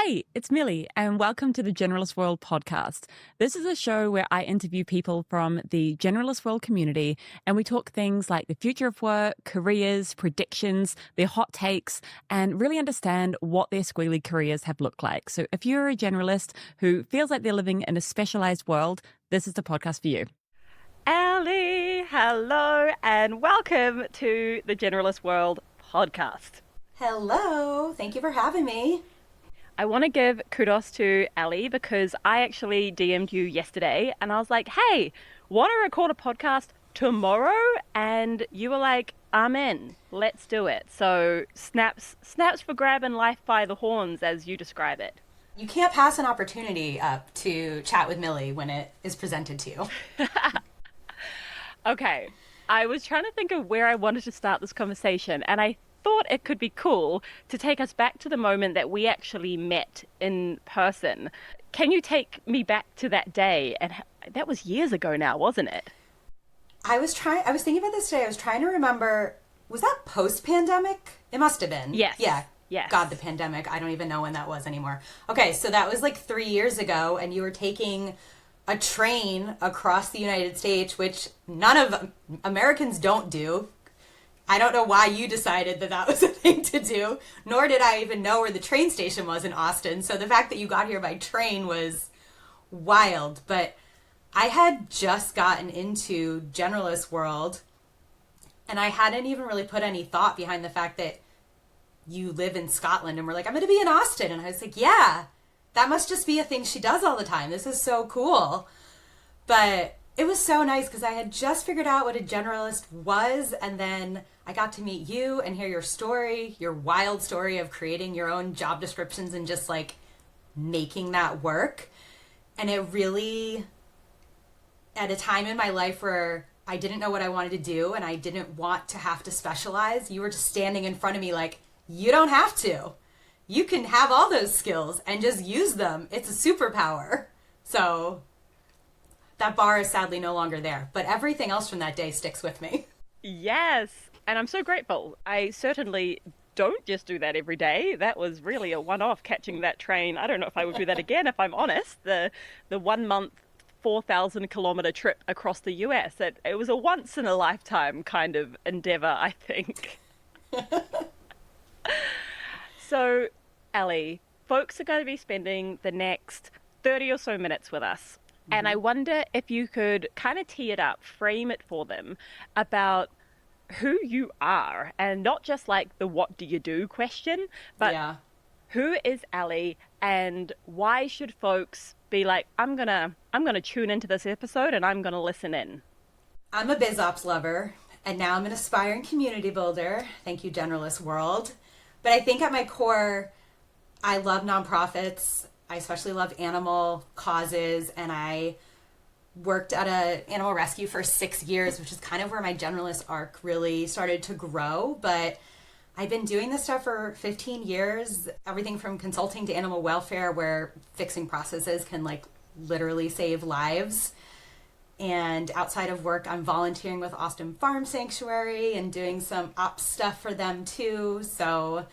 Hey, it's Millie, and welcome to the Generalist World podcast. This is a show where I interview people from the Generalist World community, and we talk things like the future of work, careers, predictions, their hot takes, and really understand what their squealy careers have looked like. So if you're a generalist who feels like they're living in a specialized world, this is the podcast for you. Allie, hello, and welcome to the Generalist World podcast. Hello, thank you for having me. I want to give kudos to Allie because I actually DM'd you yesterday and I was like, hey, want to record a podcast tomorrow? And you were like, I'm in, let's do it. So snaps for grabbing life by the horns, as you describe it. You can't pass an opportunity up to chat with Millie when it is presented to you. Okay, I was trying to think of where I wanted to start this conversation, and I thought it could be cool to take us back to the moment that we actually met in person. Can you take me back to that day? And that was years ago now, wasn't it? I was thinking about this today. I was trying to remember, was that post-pandemic? It must have been. Yes. Yeah. Yes. God, the pandemic. I don't even know when that was anymore. Okay, so that was like 3 years ago, and you were taking a train across the United States, which none of Americans don't do. I don't know why you decided that that was a thing to do, nor did I even know where the train station was in Austin. So the fact that you got here by train was wild. But I had just gotten into generalist world, and I hadn't even really put any thought behind the fact that you live in Scotland, and we're like, I'm going to be in Austin. And I was like, yeah, that must just be a thing she does all the time. This is so cool. But it was so nice because I had just figured out what a generalist was, and then I got to meet you and hear your story, your wild story of creating your own job descriptions and just like making that work. And it really, at a time in my life where I didn't know what I wanted to do and I didn't want to have to specialize, you were just standing in front of me like, you don't have to. You can have all those skills and just use them. It's a superpower. So that bar is sadly no longer there, but everything else from that day sticks with me. Yes. And I'm so grateful. I certainly don't just do that every day. That was really a one-off, catching that train. I don't know if I would do that again, if I'm honest. The 1 month, 4,000 kilometer trip across the US. It was a once in a lifetime kind of endeavor, I think. So, Allie, folks are going to be spending the next 30 or so minutes with us. Mm-hmm. And I wonder if you could kind of tee it up, frame it for them about who you are, and not just like the what do you do question, but who is Allie and why should folks be like, I'm gonna tune into this episode and I'm gonna listen in. I'm a biz ops lover, and now I'm an aspiring community builder. Thank you, Generalist World. But I think at my core, I love nonprofits. I especially love animal causes, and I worked at an animal rescue for 6 years, which is kind of where my generalist arc really started to grow. But I've been doing this stuff for 15 years, everything from consulting to animal welfare, where fixing processes can like literally save lives. And outside of work, I'm volunteering with Austin Farm Sanctuary and doing some ops stuff for them too. So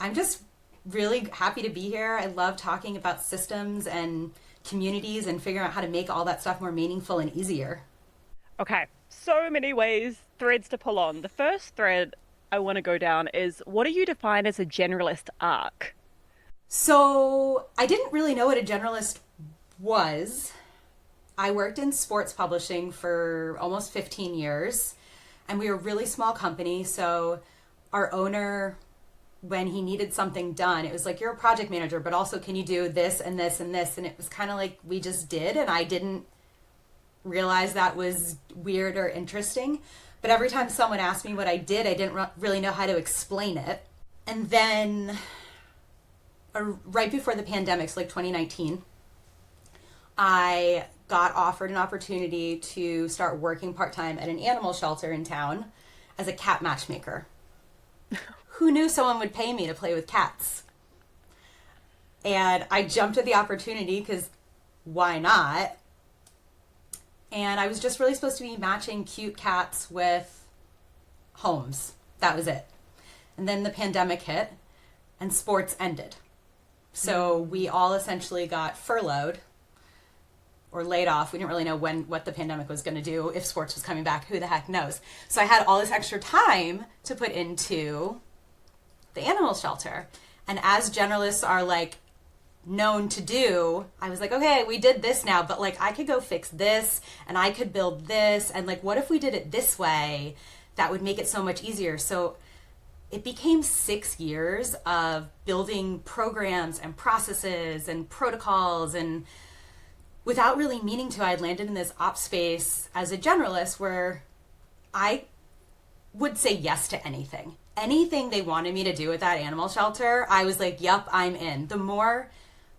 I'm just really happy to be here. I love talking about systems and communities and figuring out how to make all that stuff more meaningful and easier. Okay, so many ways, threads to pull on. The first thread I want to go down is, what do you define as a generalist arc? So I didn't really know what a generalist was. I worked in sports publishing for almost 15 years, and we were a really small company. So our owner, when he needed something done, it was like, you're a project manager, but also can you do this and this and this? And it was kind of like we just did, and I didn't realize that was weird or interesting. But every time someone asked me what I did, I didn't really know how to explain it. And then right before the pandemic, so like 2019, I got offered an opportunity to start working part-time at an animal shelter in town as a cat matchmaker. Who knew someone would pay me to play with cats? And I jumped at the opportunity because why not? And I was just really supposed to be matching cute cats with homes. That was it. And then the pandemic hit and sports ended. So we all essentially got furloughed or laid off. We didn't really know what the pandemic was going to do, if sports was coming back, who the heck knows. So I had all this extra time to put into the animal shelter. And as generalists are like known to do, I was like, okay, we did this now, but like I could go fix this and I could build this. And like, what if we did it this way? That would make it so much easier. So it became 6 years of building programs and processes and protocols, and without really meaning to, I had landed in this ops space as a generalist where I would say yes to anything. Anything they wanted me to do at that animal shelter, I was like, yup, I'm in. The more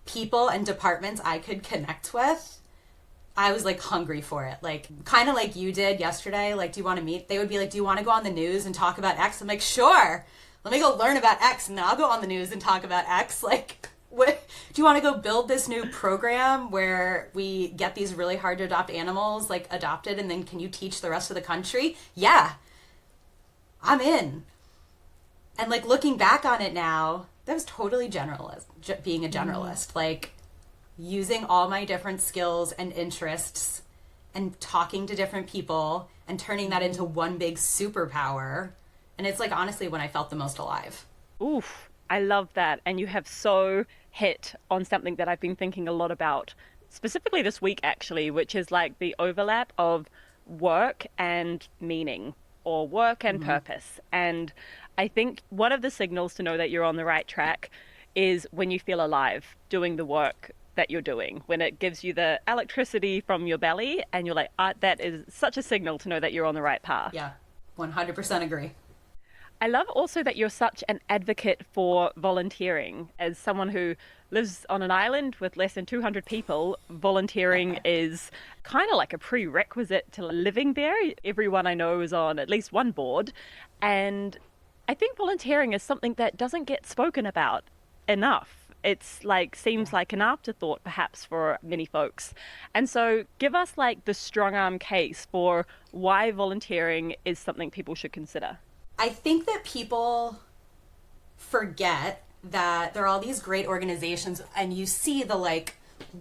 people and departments I could connect with, I was like hungry for it. Like kind of like you did yesterday. Like, do you want to meet? They would be like, do you want to go on the news and talk about X? I'm like, sure. Let me go learn about X and then I'll go on the news and talk about X. Like, what, do you want to go build this new program where we get these really hard to adopt animals like adopted, and then can you teach the rest of the country? Yeah, I'm in. And like looking back on it now, that was totally being a generalist. Like using all my different skills and interests and talking to different people and turning that into one big superpower. And it's like honestly when I felt the most alive. Oof, I love that. And you have so hit on something that I've been thinking a lot about, specifically this week actually, which is like the overlap of work and meaning, or work and purpose. And I think one of the signals to know that you're on the right track is when you feel alive doing the work that you're doing, when it gives you the electricity from your belly and you're like, that is such a signal to know that you're on the right path. Yeah, 100% agree. I love also that you're such an advocate for volunteering. As someone who lives on an island with less than 200 people, volunteering is kind of like a prerequisite to living there. Everyone I know is on at least one board. And I think volunteering is something that doesn't get spoken about enough. It's like, seems like an afterthought perhaps for many folks. And so give us like the strong arm case for why volunteering is something people should consider. I think that people forget that there are all these great organizations and you see the like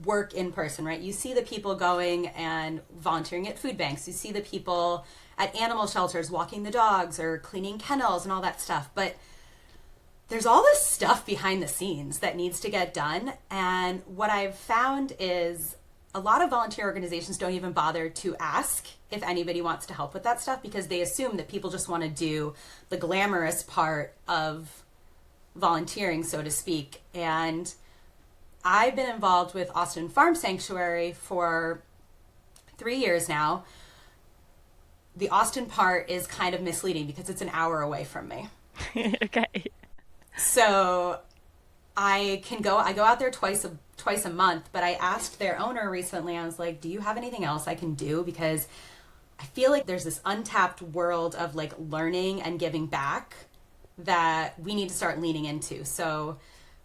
work in person, right? You see the people going and volunteering at food banks. You see the people at animal shelters walking the dogs or cleaning kennels and all that stuff. But there's all this stuff behind the scenes that needs to get done. And what I've found is a lot of volunteer organizations don't even bother to ask if anybody wants to help with that stuff because they assume that people just want to do the glamorous part of volunteering, so to speak. And I've been involved with Austin Farm Sanctuary for 3 years now. The Austin part is kind of misleading because it's an hour away from me. Okay. So I go out there twice a month, but I asked their owner recently, I was like, do you have anything else I can do? Because I feel like there's this untapped world of like learning and giving back that we need to start leaning into. So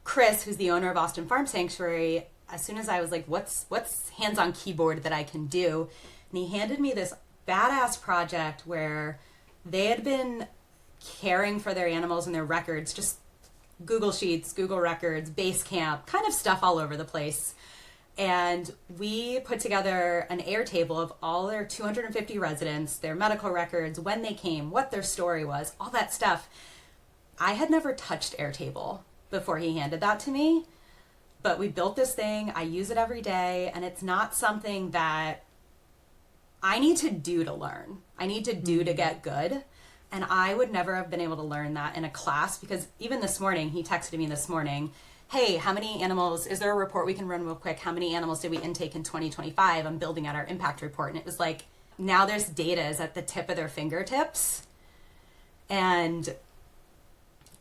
Chris, who's the owner of Austin Farm Sanctuary, as soon as I was like, what's hands-on keyboard that I can do? And he handed me this badass project where they had been caring for their animals and their records, just Google Sheets, Google Records, Basecamp, kind of stuff all over the place. And we put together an Airtable of all their 250 residents, their medical records, when they came, what their story was, all that stuff. I had never touched Airtable before he handed that to me, but we built this thing. I use it every day, and it's not something that I need to do to learn. I need to do to get good. And I would never have been able to learn that in a class because even this morning, he texted me this morning, hey, how many animals, is there a report we can run real quick? How many animals did we intake in 2025? I'm building out our impact report. And it was like, now there's data is at the tip of their fingertips. And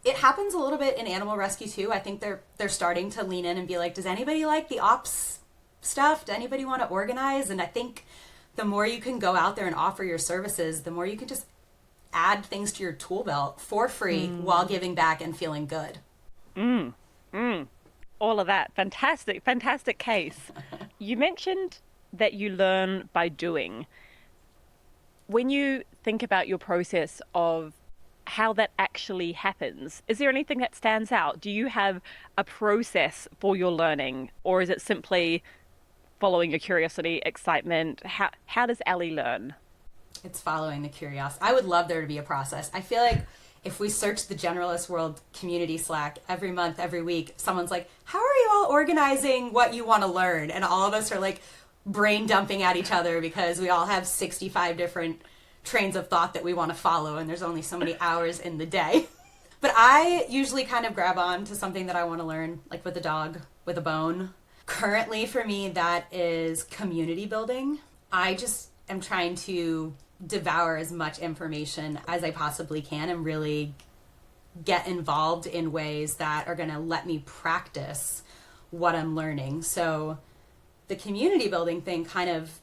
it happens a little bit in animal rescue too. I think they're starting to lean in and be like, does anybody like the ops stuff? Does anybody want to organize? And I think the more you can go out there and offer your services, the more you can just add things to your tool belt for free while giving back and feeling good. All of that. Fantastic case. You mentioned that you learn by doing. When you think about your process of how that actually happens. Is there anything that stands out? Do you have a process for your learning, or is it simply following your curiosity, excitement? How does Allie learn? It's following the curiosity. I would love there to be a process. I feel like if we search the Generalist World community Slack every month, every week, someone's like, how are you all organizing what you want to learn? And all of us are like brain dumping at each other because we all have 65 different trains of thought that we want to follow, and there's only so many hours in the day. But I usually kind of grab on to something that I want to learn, like with a dog, with a bone. Currently for me, that is community building. I just am trying to devour as much information as I possibly can and really get involved in ways that are going to let me practice what I'm learning. So the community building thing kind of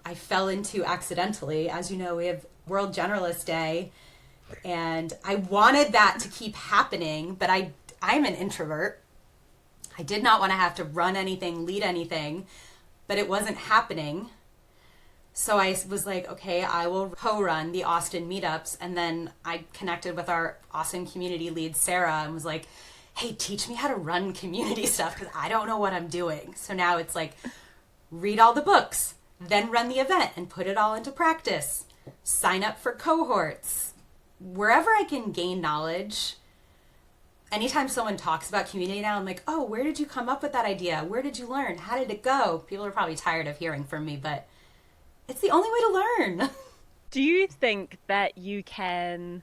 I fell into accidentally. As you know, we have World Generalist Day, and I wanted that to keep happening, but I'm an introvert. I did not want to have to run anything, lead anything, but it wasn't happening. So I was like, okay, I will co-run the Austin meetups. And then I connected with our awesome community lead, Sarah, and was like, hey, teach me how to run community stuff because I don't know what I'm doing. So now it's like, read all the books, then run the event and put it all into practice. Sign up for cohorts. Wherever I can gain knowledge. Anytime someone talks about community now, I'm like, oh, where did you come up with that idea? Where did you learn? How did it go? People are probably tired of hearing from me, but it's the only way to learn. Do you think that you can,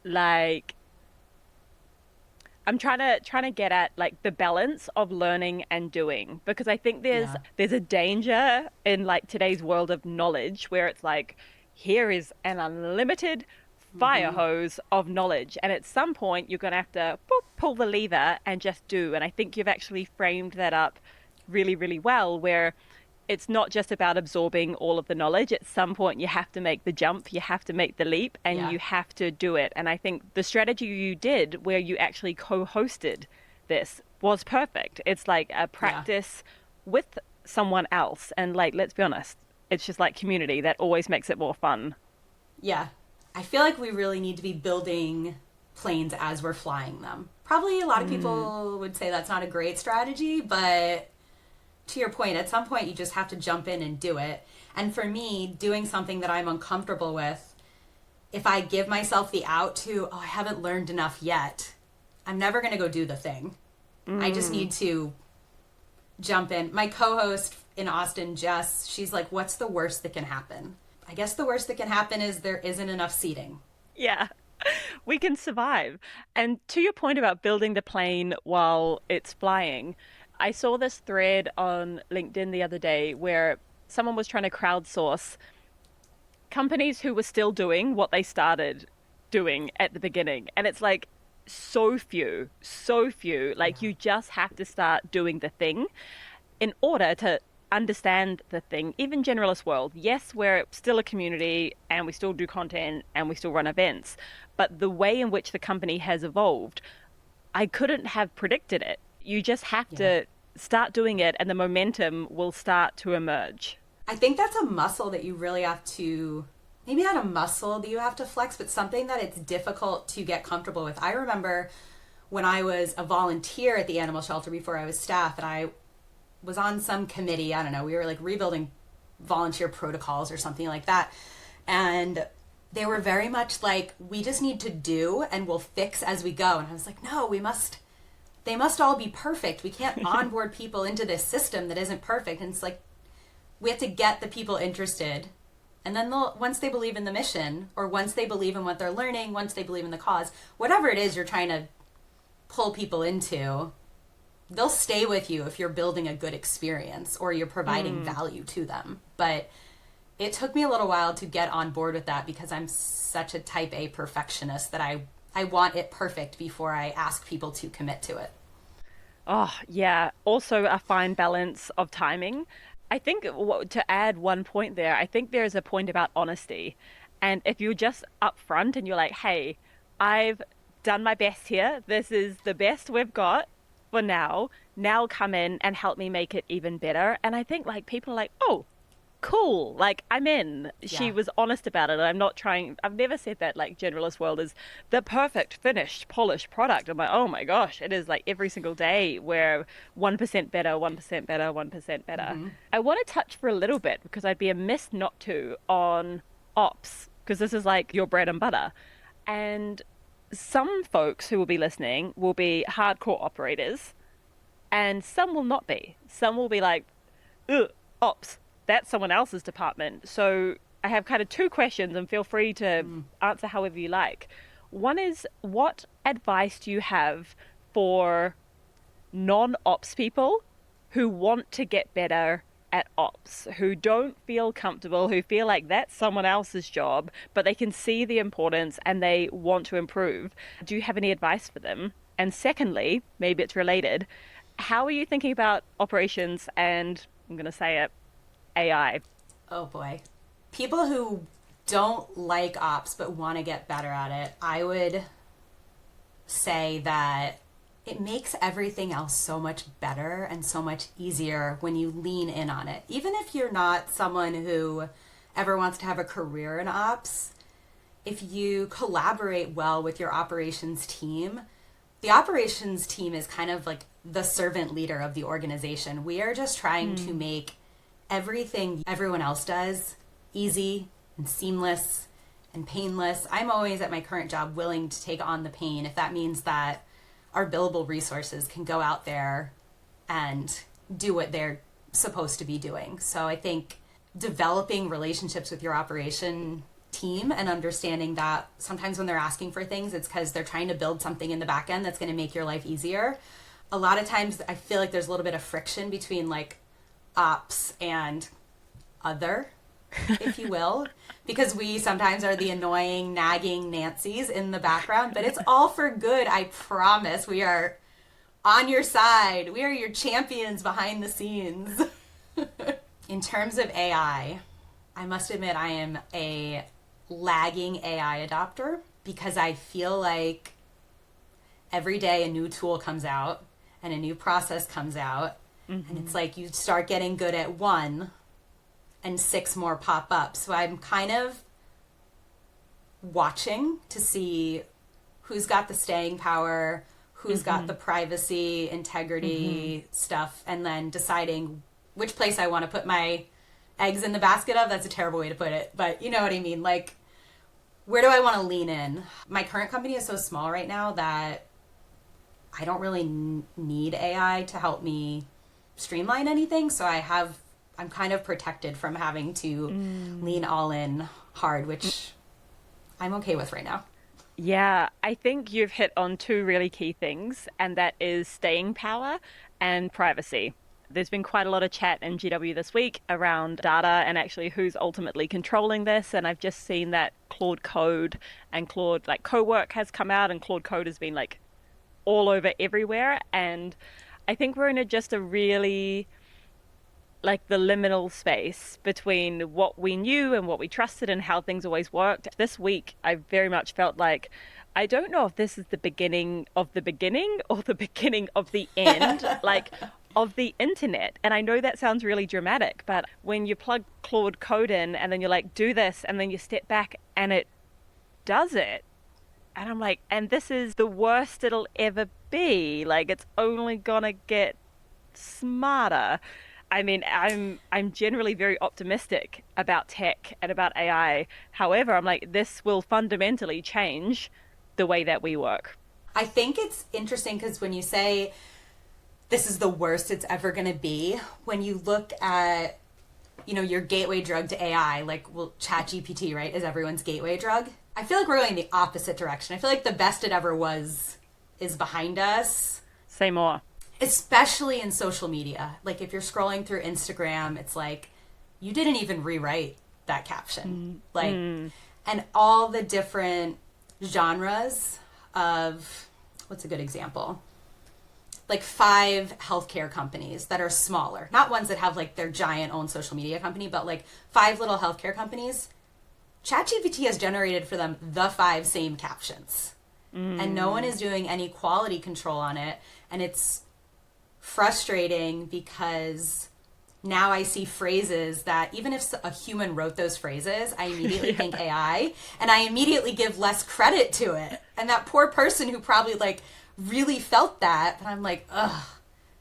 like, I'm trying to get at like the balance of learning and doing, because I think there's a danger in like today's world of knowledge where it's like, here is an unlimited fire hose of knowledge, and at some point you're going to have to pull the lever and just do. And I think you've actually framed that up really, really well, where it's not just about absorbing all of the knowledge. At some point you have to make the jump, you have to make the leap, and you have to do it. And I think the strategy you did where you actually co-hosted this was perfect. It's like a practice with someone else, and like, let's be honest, it's just like community that always makes it more fun. Yeah. I feel like we really need to be building planes as we're flying them. Probably a lot of people would say that's not a great strategy, but to your point, at some point you just have to jump in and do it. And for me, doing something that I'm uncomfortable with, if I give myself the out to, oh, I haven't learned enough yet, I'm never going to go do the thing. I just need to jump in. My co-host in Austin, Jess, she's like, what's the worst that can happen? I guess the worst that can happen is there isn't enough seating. Yeah, we can survive. And to your point about building the plane while it's flying, I saw this thread on LinkedIn the other day where someone was trying to crowdsource companies who were still doing what they started doing at the beginning. And it's like so few, so few. Like you just have to start doing the thing in order to understand the thing. Even Generalist World, yes, we're still a community and we still do content and we still run events, but the way in which the company has evolved, I couldn't have predicted it. You just have to start doing it and the momentum will start to emerge. I think that's a muscle that you really have to, maybe not a muscle that you have to flex, but something that it's difficult to get comfortable with. I remember when I was a volunteer at the animal shelter before I was staff, and I was on some committee, I don't know, we were like rebuilding volunteer protocols or something like that. And they were very much like, we just need to do and we'll fix as we go. And I was like, no, they must all be perfect. We can't onboard people into this system that isn't perfect. And it's like, we have to get the people interested. And then once they believe in the mission, or once they believe in what they're learning, once they believe in the cause, whatever it is you're trying to pull people into, they'll stay with you if you're building a good experience or you're providing value to them. But it took me a little while to get on board with that because I'm such a type A perfectionist that I want it perfect before I ask people to commit to it. Oh, yeah. Also a fine balance of timing. I think to add one point there, I think there's a point about honesty. And if you're just upfront and you're like, hey, I've done my best here. This is the best we've got for now. Now come in and help me make it even better. And I think like people are like, oh, cool. Like, I'm in. She Yeah. was honest about it. I'm not trying, I've never said that like generalist world is the perfect finished, polished product. I'm like, oh my gosh, it is like every single day where 1% better, 1% better, 1% better. Mm-hmm. I want to touch for a little bit because I'd be amiss not to on ops, because this is like your bread and butter. And some folks who will be listening will be hardcore operators, and some will not be. Some will be like, ugh, ops, that's someone else's department. So I have kind of two questions, and feel free to answer however you like. One is, what advice do you have for non-ops people who want to get better at ops, who don't feel comfortable, who feel like that's someone else's job, but they can see the importance and they want to improve? Do you have any advice for them? And secondly, maybe it's related, how are you thinking about operations and, I'm going to say it, AI? Oh boy. People who don't like ops but want to get better at it, I would say that it makes everything else so much better and so much easier when you lean in on it. Even if you're not someone who ever wants to have a career in ops, if you collaborate well with your operations team, the operations team is kind of like the servant leader of the organization. We are just trying to make everything everyone else does easy and seamless and painless. I'm always at my current job willing to take on the pain if that means that our billable resources can go out there and do what they're supposed to be doing. So I think developing relationships with your operation team and understanding that sometimes when they're asking for things, it's because they're trying to build something in the back end that's going to make your life easier. A lot of times I feel like there's a little bit of friction between like ops and other, if you will, because we sometimes are the annoying, nagging Nancys in the background, but it's all for good. I promise. We are on your side. We are your champions behind the scenes. In terms of AI, I must admit I am a lagging AI adopter because I feel like every day a new tool comes out and a new process comes out. And it's like you start getting good at one and 6 more pop up. So I'm kind of watching to see who's got the staying power, who's got the privacy, integrity stuff, and then deciding which place I want to put my eggs in the basket of. That's a terrible way to put it, but you know what I mean. Like, where do I want to lean in? My current company is so small right now that I don't really need AI to help me streamline anything. So I'm kind of protected from having to lean all in hard, which I'm okay with right now. Yeah, I think you've hit on two really key things, and that is staying power and privacy. There's been quite a lot of chat in GW this week around data and actually who's ultimately controlling this. And I've just seen that Claude Code and Claude, like Cowork has come out, and Claude Code has been like all over everywhere. And I think we're in just a really like the liminal space between what we knew and what we trusted and how things always worked. This week, I very much felt like, I don't know if this is the beginning of the beginning or the beginning of the end, like of the internet. And I know that sounds really dramatic, but when you plug Claude Code in and then you're like, do this, and then you step back and it does it. And I'm like, and this is the worst it'll ever be. Like, it's only gonna get smarter. I mean, I'm generally very optimistic about tech and about AI. However, I'm like, this will fundamentally change the way that we work. I think it's interesting because when you say this is the worst it's ever going to be, when you look at, you know, your gateway drug to AI, like, well, ChatGPT, right, is everyone's gateway drug. I feel like we're going the opposite direction. I feel like the best it ever was is behind us. Say more. Especially in social media. Like, if you're scrolling through Instagram, it's like, you didn't even rewrite that caption. And all the different genres of, what's a good example? Like 5 healthcare companies that are smaller. Not ones that have like their giant own social media company, but like 5 little healthcare companies. ChatGPT has generated for them the 5 same captions. And no one is doing any quality control on it. And it's frustrating because now I see phrases that even if a human wrote those phrases, I immediately think AI, and I immediately give less credit to it. And that poor person who probably like really felt that, but I'm like, ugh,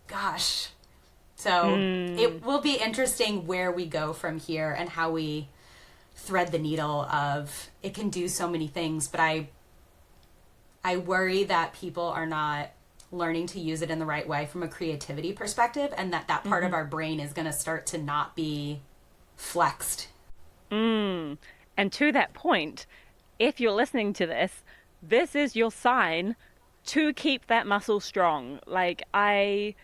gosh. So it will be interesting where we go from here and how we thread the needle of it can do so many things, but I worry that people are not learning to use it in the right way from a creativity perspective, and that part of our brain is going to start to not be flexed. And to that point, if you're listening to this, this is your sign to keep that muscle strong. Like, I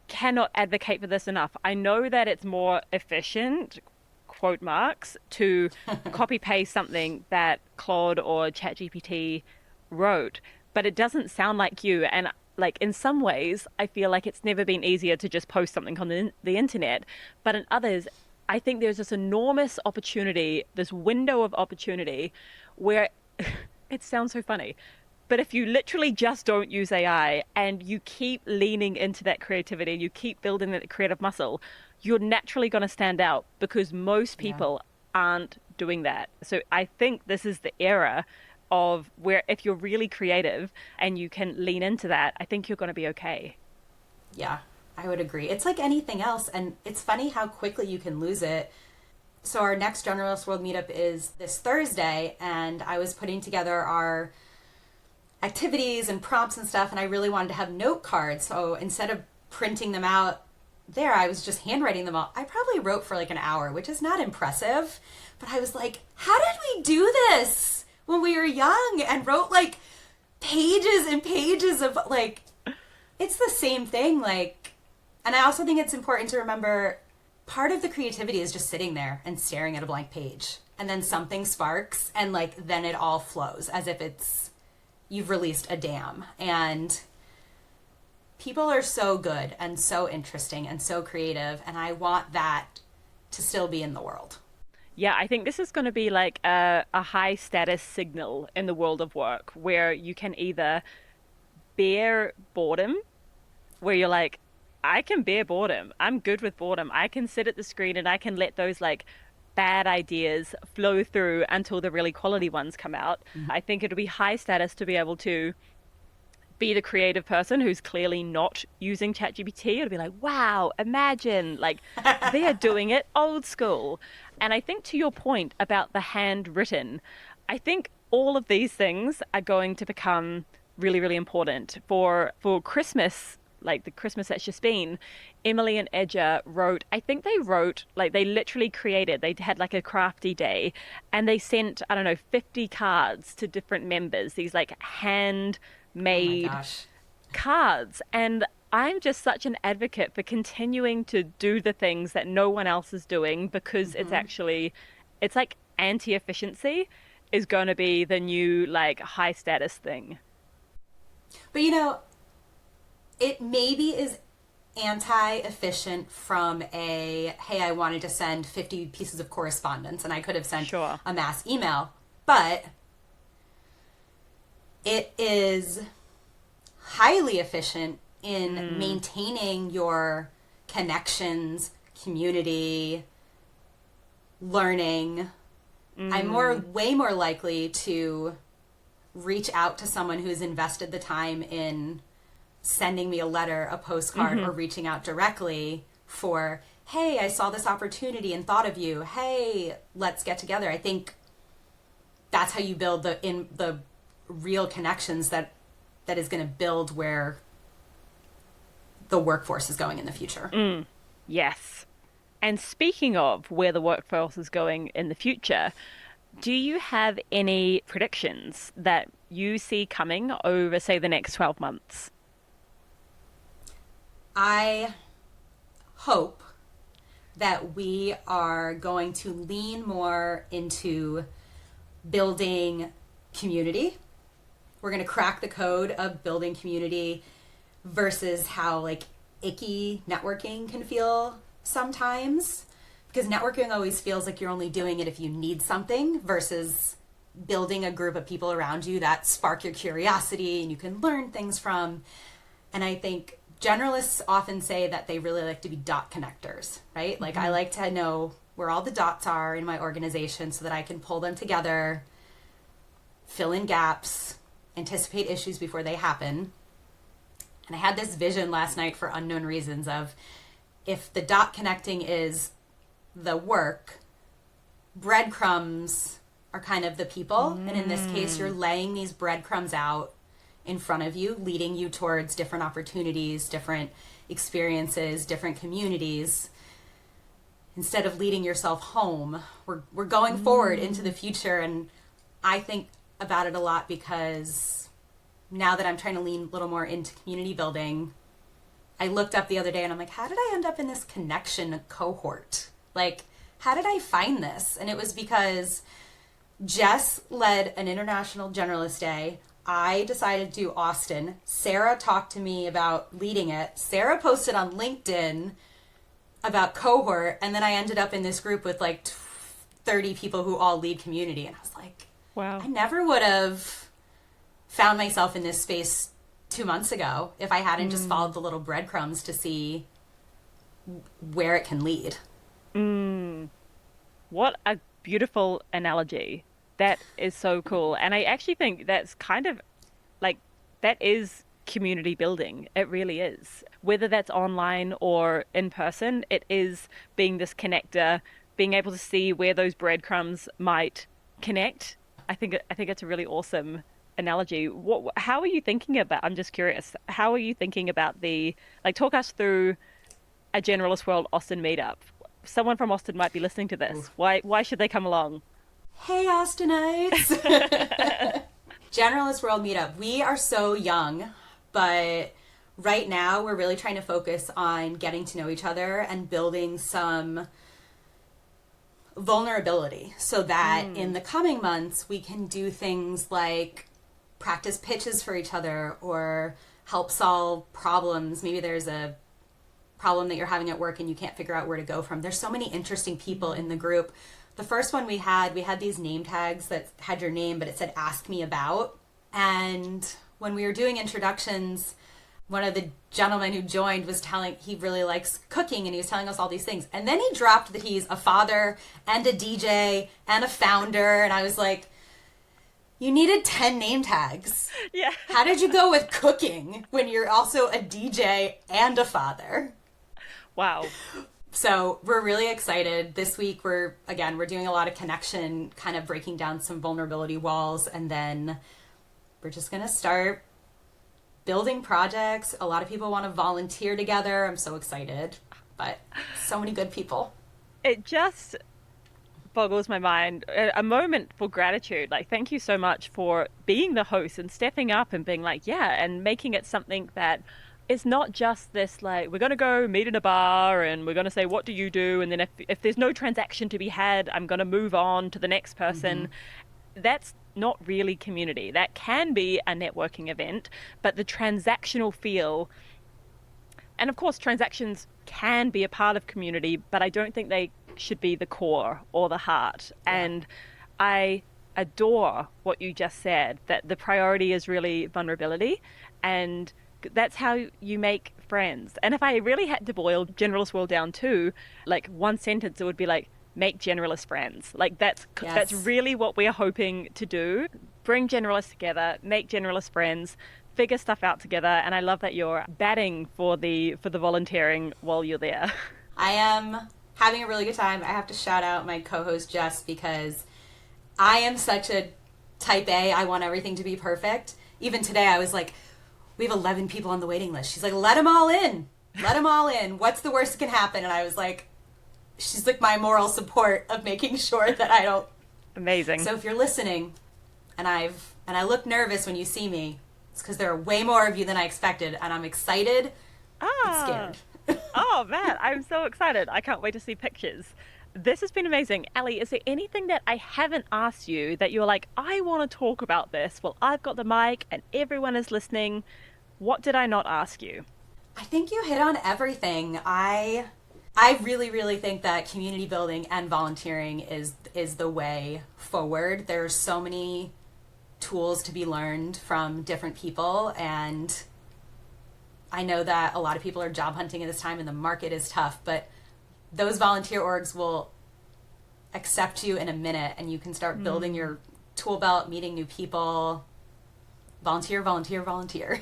cannot advocate for this enough. I know that it's more efficient, quote marks, to copy paste something that Claude or ChatGPT wrote, but it doesn't sound like you. And like in some ways, I feel like it's never been easier to just post something on the internet. But in others, I think there's this enormous opportunity, this window of opportunity where it sounds so funny. But if you literally just don't use AI and you keep leaning into that creativity and you keep building that creative muscle, you're naturally going to stand out because most people aren't doing that. So I think this is the era of where if you're really creative and you can lean into that, I think you're going to be okay. Yeah, I would agree. It's like anything else. And it's funny how quickly you can lose it. So our next Generalist World meetup is this Thursday, and I was putting together our activities and prompts and stuff, and I really wanted to have note cards. So instead of printing them out there, I was just handwriting them all. I probably wrote for like an hour, which is not impressive, but I was like, how did we do this when we were young, and wrote like pages and pages of like, it's the same thing. Like, and I also think it's important to remember part of the creativity is just sitting there and staring at a blank page, and then something sparks, and like then it all flows as if you've released a dam. And people are so good and so interesting and so creative, and I want that to still be in the world. Yeah, I think this is going to be like a high status signal in the world of work where you can either bear boredom, where you're like, I can bear boredom. I'm good with boredom. I can sit at the screen and I can let those like bad ideas flow through until the really quality ones come out. I think it'll be high status to be able to be the creative person who's clearly not using ChatGPT. It'll be like, wow, imagine, like they're doing it old school. And I think to your point about the handwritten, I think all of these things are going to become really, really important for Christmas. Like the Christmas that's just been, Emily and Edja wrote, I think they wrote, like they literally created, they had like a crafty day and they sent, I don't know, 50 cards to different members, these like handmade cards. And I'm just such an advocate for continuing to do the things that no one else is doing, because it's actually, it's like anti-efficiency is going to be the new like high status thing. But you know, it maybe is anti-efficient from hey, I wanted to send 50 pieces of correspondence and I could have sent a mass email, but it is highly efficient in maintaining your connections, community, learning. I'm way more likely to reach out to someone who's invested the time in sending me a letter, a postcard, or reaching out directly for, hey, I saw this opportunity and thought of you. Hey, let's get together. I think that's how you build the real connections that is going to build where the workforce is going in the future. Yes. And speaking of where the workforce is going in the future, do you have any predictions that you see coming over, say, the next 12 months? I hope that we are going to lean more into building community. We're going to crack the code of building community versus how like icky networking can feel sometimes, because networking always feels like you're only doing it if you need something versus building a group of people around you that spark your curiosity and you can learn things from. And I think generalists often say that they really like to be dot connectors, right? Like I like to know where all the dots are in my organization so that I can pull them together, fill in gaps, anticipate issues before they happen. And I had this vision last night for unknown reasons of if the dot connecting is the work, breadcrumbs are kind of the people. And in this case, you're laying these breadcrumbs out in front of you, leading you towards different opportunities, different experiences, different communities. Instead of leading yourself home, we're going forward into the future. And I think about it a lot because now that I'm trying to lean a little more into community building, I looked up the other day and I'm like, how did I end up in this connection cohort? Like, how did I find this? And it was because Jess led an international generalist day. I decided to do Austin. Sarah talked to me about leading it. Sarah posted on LinkedIn about cohort. And then I ended up in this group with like 30 people who all lead community. And I was like, wow, I never would have found myself in this space 2 months ago if I hadn't just followed the little breadcrumbs to see where it can lead. What a beautiful analogy. That is so cool. And I actually think that's kind of like, that is community building. It really is. Whether that's online or in person, it is being this connector, being able to see where those breadcrumbs might connect. I think it's a really awesome analogy. How are you thinking about, I'm just curious, how are you thinking about talk us through a Generalist World Austin meetup? Someone from Austin might be listening to this. Why should they come along? Hey, Austinites! Generalist World Meetup. We are so young, but right now we're really trying to focus on getting to know each other and building some vulnerability so that in the coming months we can do things like practice pitches for each other or help solve problems. Maybe there's a problem that you're having at work and you can't figure out where to go from. There's so many interesting people in the group. The first one we had these name tags that had your name, but it said ask me about. And when we were doing introductions, one of the gentlemen who joined was he really likes cooking, and he was telling us all these things. And then he dropped that he's a father and a DJ and a founder. And I was like, you needed 10 name tags. Yeah. How did you go with cooking when you're also a DJ and a father? Wow. So we're really excited. This week we're doing a lot of connection, kind of breaking down some vulnerability walls, and then we're just going to start building projects. A lot of people want to volunteer together. I'm so excited, but so many good people. It just boggles my mind. A moment for gratitude. Like, thank you so much for being the host and stepping up and being like, yeah, and making it something that it's not just this, like, we're going to go meet in a bar and we're going to say, what do you do? And then if there's no transaction to be had, I'm going to move on to the next person. That's not really community. That can be a networking event, but the transactional feel, and of course, transactions can be a part of community, but I don't think they should be the core or the heart. Yeah. And I adore what you just said, that the priority is really vulnerability, and that's how you make friends. And if I really had to boil Generalist World down to like one sentence, it would be like, make generalist friends. Like that's really what we're hoping to do. Bring generalists together, make generalist friends, figure stuff out together. And I love that you're batting for the volunteering while you're there. I am having a really good time. I have to shout out my co-host Jess, because I am such a type A. I want everything to be perfect. Even today I was like, we have 11 people on the waiting list. She's like, let them all in. Let them all in. What's the worst that can happen? And I was like, she's like my moral support of making sure that I don't. Amazing. So if you're listening and I look nervous when you see me, it's because there are way more of you than I expected, and I'm excited and scared. Oh man, I'm so excited. I can't wait to see pictures. This has been amazing. Allie, is there anything that I haven't asked you that you're like, I want to talk about this? Well, I've got the mic and everyone is listening. What did I not ask you? I think you hit on everything. I really, really think that community building and volunteering is the way forward. There's so many tools to be learned from different people, and I know that a lot of people are job hunting at this time and the market is tough, but those volunteer orgs will accept you in a minute, and you can start building your tool belt, meeting new people. Volunteer, volunteer, volunteer.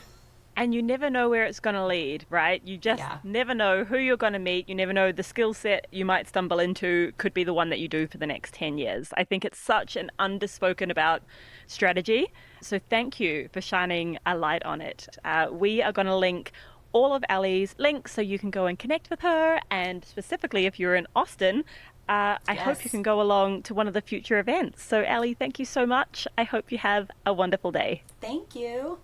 And you never know where it's going to lead, right? You just never know who you're going to meet. You never know the skill set you might stumble into could be the one that you do for the next 10 years. I think it's such an underspoken about strategy. So thank you for shining a light on it. We are going to link all of Allie's links so you can go and connect with her. And specifically, if you're in Austin, I hope you can go along to one of the future events. So Allie, thank you so much. I hope you have a wonderful day. Thank you.